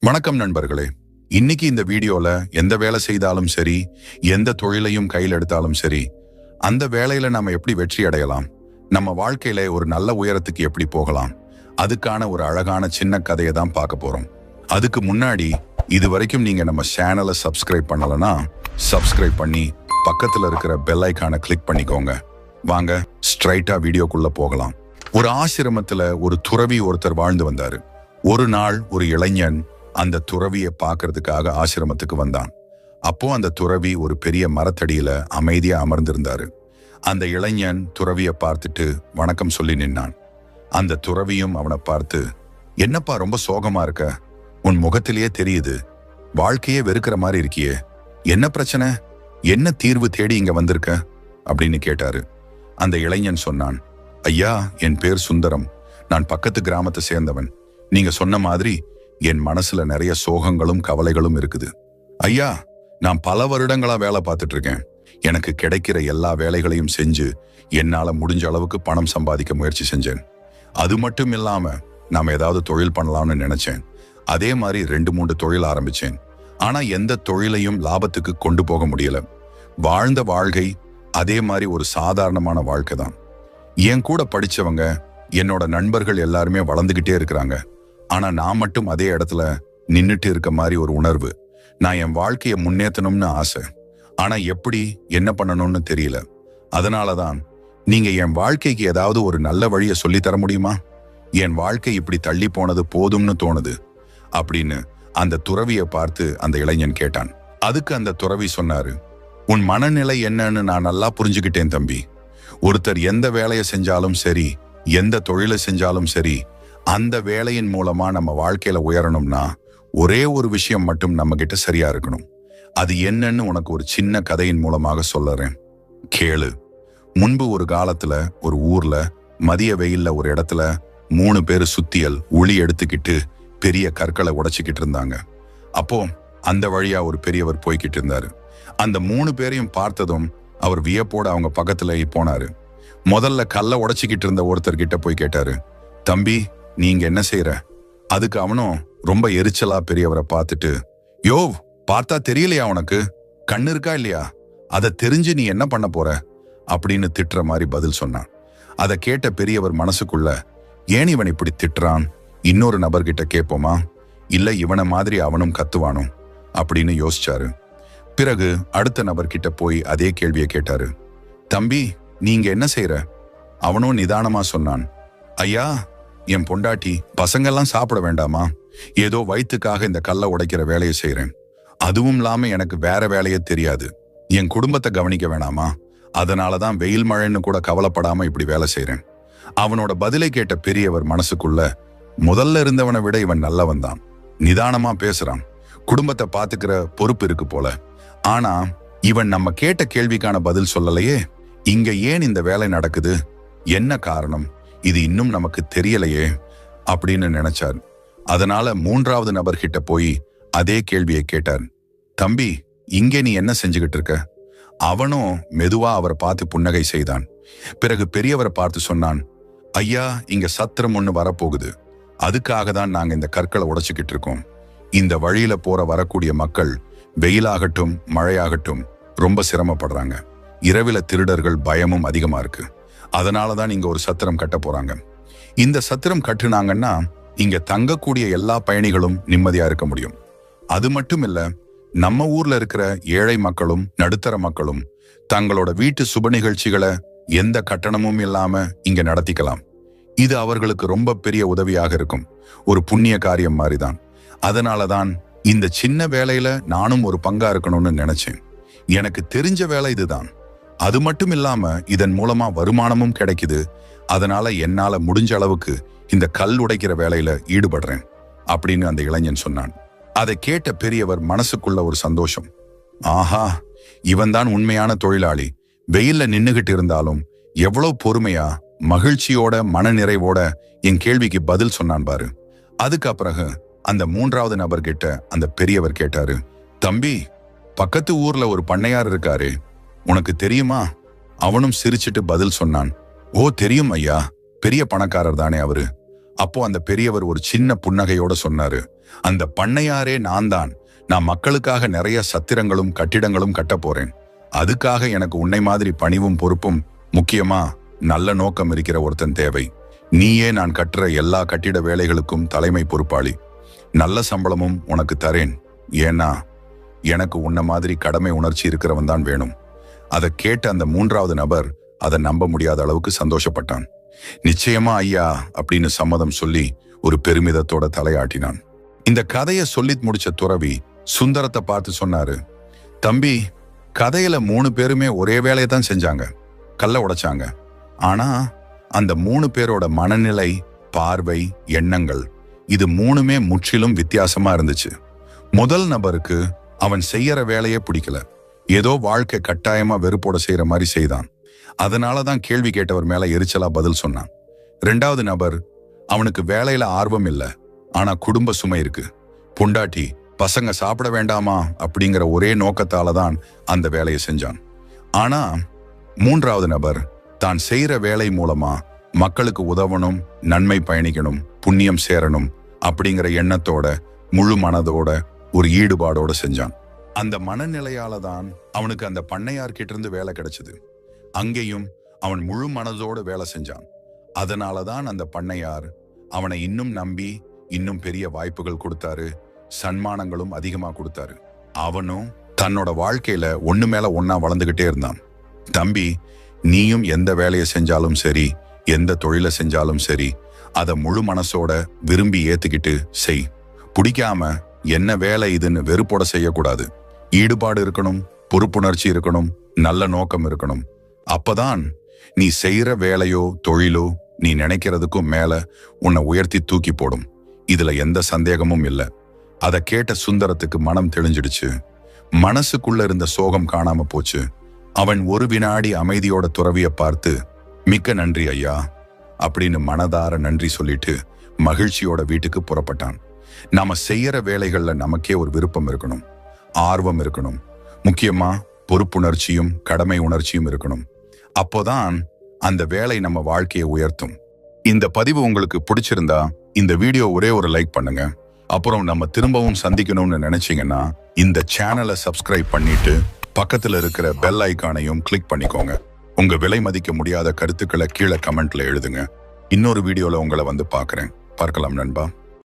வணக்கம் நண்பர்களே. இன்னைக்கு இந்த வீடியோல எந்த வேலை செய்தாலும் சரி, எந்த தொழிலையும் கையில் எடுத்தாலும் சரி, அந்த வேலையில நம்ம எப்படி வெற்றி அடையலாம், நம்ம வாழ்க்கையில ஒரு நல்ல உயரத்துக்கு எப்படி போகலாம், அதுக்கான ஒரு அழகான சின்ன கதையை தான் பார்க்க போறோம். அதுக்கு முன்னாடி இது வரைக்கும் நீங்க நம்ம சேனலை சப்ஸ்கிரைப் பண்ணலனா சப்ஸ்கிரைப் பண்ணி பக்கத்துல இருக்கிற பெல் ஐகானை கிளிக் பண்ணிக்கோங்க. வாங்க ஸ்ட்ரைட்டா வீடியோக்குள்ள போகலாம். ஒரு ஆசிரமத்துல ஒரு துறவி ஒருத்தர் வாழ்ந்து வந்தாரு. ஒரு நாள் ஒரு இளைஞன் அந்த துறவியை பார்க்கறதுக்காக ஆசிரமத்துக்கு வந்தான். அப்போ அந்த துறவி ஒரு பெரிய மரத்தடியில அமைதியா அமர்ந்திருந்தாரு. அந்த இளைஞன் துறவியை பார்த்துட்டு வணக்கம் சொல்லி நின்னான். அந்த துறவியும் அவனை பார்த்து, என்னப்பா ரொம்ப சோகமா இருக்க, உன் முகத்திலேயே தெரியுது, வாழ்க்கையே வெறுக்கிற மாதிரி இருக்கியே, என்ன பிரச்சனை, என்ன தீர்வு தேடி இங்க வந்திருக்க அப்படின்னு கேட்டாரு. அந்த இளைஞன் சொன்னான், ஐயா, என் பேர் சுந்தரம், நான் பக்கத்து கிராமத்தை சேர்ந்தவன். நீங்க சொன்ன மாதிரி என் மனசுல நிறைய சோகங்களும் கவலைகளும் இருக்குது. ஐயா, நான் பல வருடங்களா வேலை பார்த்துட்டு இருக்கேன். எனக்கு கிடைக்கிற எல்லா வேலைகளையும் செஞ்சு என்னால முடிஞ்ச அளவுக்கு பணம் சம்பாதிக்க முயற்சி செஞ்சேன். அது மட்டும் இல்லாம நாம ஏதாவது தொழில் பண்ணலாம்னு நினைச்சேன். அதே மாதிரி 2-3 தொழில் ஆரம்பிச்சேன். ஆனா எந்த தொழிலையும் லாபத்துக்கு கொண்டு போக முடியல. வாழ்ந்த வாழ்க்கை அதே மாதிரி ஒரு சாதாரணமான வாழ்க்கை தான். என் கூட படிச்சவங்க, என்னோட நண்பர்கள் எல்லாருமே வளர்ந்துகிட்டே இருக்கிறாங்க. ஆனா நான் மட்டும் அதே இடத்துல நின்னுட்டு இருக்க மாதிரி ஒரு உணர்வு. நான் என் வாழ்க்கையை முன்னேற்றணும்னு ஆசை, ஆனா எப்படி என்ன பண்ணணும்னு தெரியல. அதனாலதான் நீங்க என் வாழ்க்கைக்கு ஏதாவது ஒரு நல்ல வழியை சொல்லி தர முடியுமா? என் வாழ்க்கை இப்படி தள்ளி போனது போதும்னு தோணுது அப்படின்னு அந்த துறவியை பார்த்து அந்த இளைஞன் கேட்டான். அதுக்கு அந்த துறவி சொன்னாரு, உன் மனநிலை என்னன்னு நான் நல்லா புரிஞ்சுக்கிட்டேன் தம்பி. ஒருத்தர் எந்த வேலையை செஞ்சாலும் சரி, எந்த தொழிலை செஞ்சாலும் சரி, அந்த வேலையின் மூலமா நம்ம வாழ்க்கையில உயரணும்னா ஒரே ஒரு விஷயம் மட்டும் நம்ம கிட்ட சரியா இருக்கணும். அது என்னன்னு உனக்கு ஒரு சின்ன கதையின் மூலமாக சொல்லுறேன், கேளு. முன்பு ஒரு காலத்துல ஒரு ஊர்ல மதிய வெயில்ல ஒரு இடத்துல 3 பேரு சுத்தியல் உளி எடுத்துக்கிட்டு பெரிய கற்களை உடைச்சுக்கிட்டு இருந்தாங்க. அப்போ அந்த வழியா ஒரு பெரியவர் போய்கிட்டு இருந்தாரு. அந்த 3 பேரையும் பார்த்ததும் அவர் வியப்போட அவங்க பக்கத்துல போனாரு. முதல்ல கல்லை உடைச்சுக்கிட்டு இருந்த ஒருத்தர் கிட்ட போய் கேட்டாரு, தம்பி, நீங்க என்ன செய்யற? அதுக்கு அவனும் ரொம்ப எரிச்சலா பெரியவரை பார்த்துட்டு, யோ, பார்த்தா தெரியலையா உனக்கு, கண்ணு இருக்கா இல்லையா, அதை தெரிஞ்சு நீ என்ன பண்ண போற அப்படின்னு திட்டுற மாதிரி பதில் சொன்னான். அதை கேட்ட பெரியவர் மனசுக்குள்ள, ஏன் இவன் இப்படி திட்டுறான், இன்னொரு நபர்கிட்ட கேட்போமா, இல்ல இவனை மாதிரி அவனும் கத்துவானோ அப்படின்னு யோசிச்சாரு. பிறகு அடுத்த நபர்கிட்ட போய் அதே கேள்வியை கேட்டாரு, தம்பி, நீங்க என்ன செய்யற? அவனும் நிதானமா சொன்னான், ஐயா, என் பொண்டாட்டி பசங்கெல்லாம் சாப்பிட வேண்டாமா, ஏதோ வயிற்றுக்காக இந்த கல்லை உடைக்கிற வேலையை செய்யறேன். அதுவும் இல்லாம எனக்கு வேற வேலையே தெரியாது, என் குடும்பத்தை கவனிக்க வேணாமா, அதனாலதான் வெயில் மழைன்னு கூட கவலைப்படாம இப்படி வேலை செய்யறேன். அவனோட பதிலை கேட்ட பெரியவர் மனசுக்குள்ள, முதல்ல இருந்தவனை விட இவன் நல்லவன் தான், நிதானமா பேசுறான், குடும்பத்தை பாத்துக்கிற பொறுப்பு இருக்கு போல. ஆனா இவன் நம்ம கேட்ட கேள்விக்கான பதில் சொல்லலையே, இங்க ஏன் இந்த வேலை நடக்குது, என்ன காரணம், இது இன்னும் நமக்கு தெரியலையே அப்படின்னு நினைச்சார். அதனால 3வது நபர்கிட்ட போய் அதே கேள்வியை கேட்டார், தம்பி, இங்கே நீ என்ன செஞ்சுக்கிட்டு இருக்க? அவனும் மெதுவா அவரை பார்த்து புன்னகை செய்தான். பிறகு பெரியவரை பார்த்து சொன்னான், ஐயா, இங்க சத்திரம் ஒண்ணு வரப்போகுது, அதுக்காக தான் நாங்க இந்த கற்களை உடைச்சுக்கிட்டு இருக்கோம். இந்த வழியில போற வரக்கூடிய மக்கள் வெயிலாகட்டும் மழையாகட்டும் ரொம்ப சிரமப்படுறாங்க. இரவில திருடர்கள் பயமும் அதிகமா இருக்கு. அதனாலதான் இங்க ஒரு சத்திரம் கட்ட போறாங்க. இந்த சத்திரம் கட்டுனாங்கன்னா இங்க தங்கக்கூடிய எல்லா பயணிகளும் நிம்மதியா இருக்க முடியும். அது மட்டும் இல்ல, நம்ம ஊர்ல இருக்கிற ஏழை மக்களும் நடுத்தர மக்களும் தங்களோட வீட்டு சுப நிகழ்ச்சிகளை எந்த கட்டணமும் இல்லாம இங்க நடத்திக்கலாம். இது அவர்களுக்கு ரொம்ப பெரிய உதவியாக இருக்கும், ஒரு புண்ணிய காரியம் மாதிரிதான். அதனாலதான் இந்த சின்ன வேலையில நானும் ஒரு பங்கா இருக்கணும்னு நினைச்சேன். எனக்கு தெரிஞ்ச வேலை இதுதான். அது மட்டும் இல்லாம இதன் மூலமா வருமானமும் கிடைக்குது. அதனால என்னால முடிஞ்ச அளவுக்கு இந்த கல் உடைக்கிற வேலையில ஈடுபடுறேன் அப்படின்னு அந்த இளைஞன் சொன்னான். அதை கேட்ட பெரியவர் மனசுக்குள்ள ஒரு சந்தோஷம், ஆஹா, இவன் தான் உண்மையான தொழிலாளி, வெயில்ல நின்னுகிட்டு இருந்தாலும் எவ்வளவு பொறுமையா மகிழ்ச்சியோட மன நிறைவோட என் கேள்விக்கு பதில் சொன்னான் பாரு. அதுக்கு பிறகு அந்த 3வது நபர்கிட்ட அந்த பெரியவர் கேட்டாரு, தம்பி, பக்கத்து ஊர்ல ஒரு பண்ணையார் இருக்காரு, உனக்கு தெரியுமா? அவனும் சிரிச்சிட்டு பதில் சொன்னான், ஓ, தெரியும் ஐயா, பெரிய பணக்காரர் தானே அவரு, அப்போ அந்த பெரியவர் ஒரு சின்ன புன்னகையோட சொன்னாரு, அந்த பண்ணையாரே நான் மக்களுக்காக நிறைய சத்திரங்களும் கட்டிடங்களும் கட்ட போறேன். அதுக்காக எனக்கு உன்னை மாதிரி பணிவும் பொறுப்பும், முக்கியமா நல்ல நோக்கம் இருக்கிற ஒருத்தன் தேவை. நீயே நான் கட்டுற எல்லா கட்டிட வேலைகளுக்கும் தலைமை பொறுப்பாளி. நல்ல சம்பளமும் உனக்கு தரேன். ஏன்னா எனக்கு உன்ன மாதிரி கடமை உணர்ச்சி இருக்கிறவன் தான் வேணும். அதை கேட்ட அந்த மூன்றாவது நபர் அதை நம்ப முடியாத அளவுக்கு சந்தோஷப்பட்டான். நிச்சயமா ஐயா அப்படின்னு சம்மதம் சொல்லி ஒரு பெருமிதத்தோட தலையாட்டினான். இந்த கதையை சொல்லி முடிச்ச துறவி சுந்தரத்தை பார்த்து சொன்னாரு, தம்பி, கதையில 3 பேருமே ஒரே வேலையை தான் செஞ்சாங்க, கல்ல உடைச்சாங்க. ஆனா அந்த 3 பேரோட மனநிலை, பார்வை, எண்ணங்கள் இது 3மே முற்றிலும் வித்தியாசமா இருந்துச்சு. முதல் நபருக்கு அவன் செய்யற வேலையே பிடிக்கல. ஏதோ வாழ்க்கை கட்டாயமா வெறுப்போட செய்யற மாதிரி செய்தான். அதனாலதான் கேள்வி கேட்டவர் மேல எரிச்சலா பதில் சொன்னான். 2வது நபர், அவனுக்கு வேலையில ஆர்வம் இல்ல, ஆனா குடும்ப சுமை இருக்கு. பொண்டாட்டி பசங்க சாப்பிட வேண்டாமா அப்படிங்கிற ஒரே நோக்கத்தால தான் அந்த வேலையை செஞ்சான். ஆனா 3வது நபர் தான் செய்யற வேலை மூலமா மக்களுக்கு உதவணும், நன்மை பயணிக்கணும், புண்ணியம் சேரணும் அப்படிங்கிற எண்ணத்தோட, முழு மனதோட, ஒரு ஈடுபாடோட செஞ்சான். அந்த மனநிலையால தான் அவனுக்கு அந்த பண்ணையார்கிட்ட இருந்து வேலை கிடைச்சது. அங்கேயும் அவன் முழு மனதோடு வேலை செஞ்சான். அதனாலதான் அந்த பண்ணையார் அவனை இன்னும் நம்பி இன்னும் பெரிய வாய்ப்புகள் கொடுத்தாரு, சன்மானங்களும் அதிகமா கொடுத்தாரு. அவனும் தன்னோட வாழ்க்கையில ஒண்ணு மேல ஒன்னா வளர்ந்துகிட்டே இருந்தான். தம்பி, நீயும் எந்த வேலையை செஞ்சாலும் சரி, எந்த தொழிலை செஞ்சாலும் சரி, அதை முழு மனசோட விரும்பி ஏத்துக்கிட்டு செய். பிடிக்காம என்ன வேலை இதுன்னு வெறுப்போட செய்யக்கூடாது. ஈடுபாடு இருக்கணும், பொறுப்புணர்ச்சி இருக்கணும், நல்ல நோக்கம் இருக்கணும். அப்பதான் நீ செய்யற வேலையோ தொழிலோ நீ நினைக்கிறதுக்கும் மேல உன்னை உயர்த்தி தூக்கி போடும். இதுல எந்த சந்தேகமும் இல்லை. அதை கேட்ட சுந்தரத்துக்கு மனம் தெளிஞ்சிடுச்சு. மனசுக்குள்ள இருந்த சோகம் காணாம போச்சு. அவன் ஒரு வினாடி அமைதியோட துறவிய பார்த்து, மிக்க நன்றி ஐயா அப்படின்னு மனதார நன்றி சொல்லிட்டு மகிழ்ச்சியோட வீட்டுக்கு புறப்பட்டான். நாம செய்யற வேலைகள்ல நமக்கே ஒரு விருப்பம் இருக்கணும், ஆர்வம் இருக்கணும், முக்கியமா பொறுப்புணர்ச்சியும் கடமை உணர்ச்சியும் இருக்கணும். அப்போதான் அந்த வேலை நம்ம வாழ்க்கையை உயர்த்தும். இந்த பதிவு உங்களுக்கு பிடிச்சிருந்தா இந்த வீடியோ ஒரே ஒரு லைக் பண்ணுங்க. அப்புறம் நம்ம திரும்பவும் சந்திக்கணும்னு நினைச்சீங்கன்னா இந்த சேனலை சப்ஸ்கிரைப் பண்ணிட்டு பக்கத்துல இருக்கிற பெல் ஐகானையும் கிளிக் பண்ணிக்கோங்க. உங்க விலை மதிக்க முடியாத கருத்துக்களை கீழே கமெண்ட்ல எழுதுங்க. இன்னொரு வீடியோல உங்களை வந்து பார்க்கலாம் நண்பா.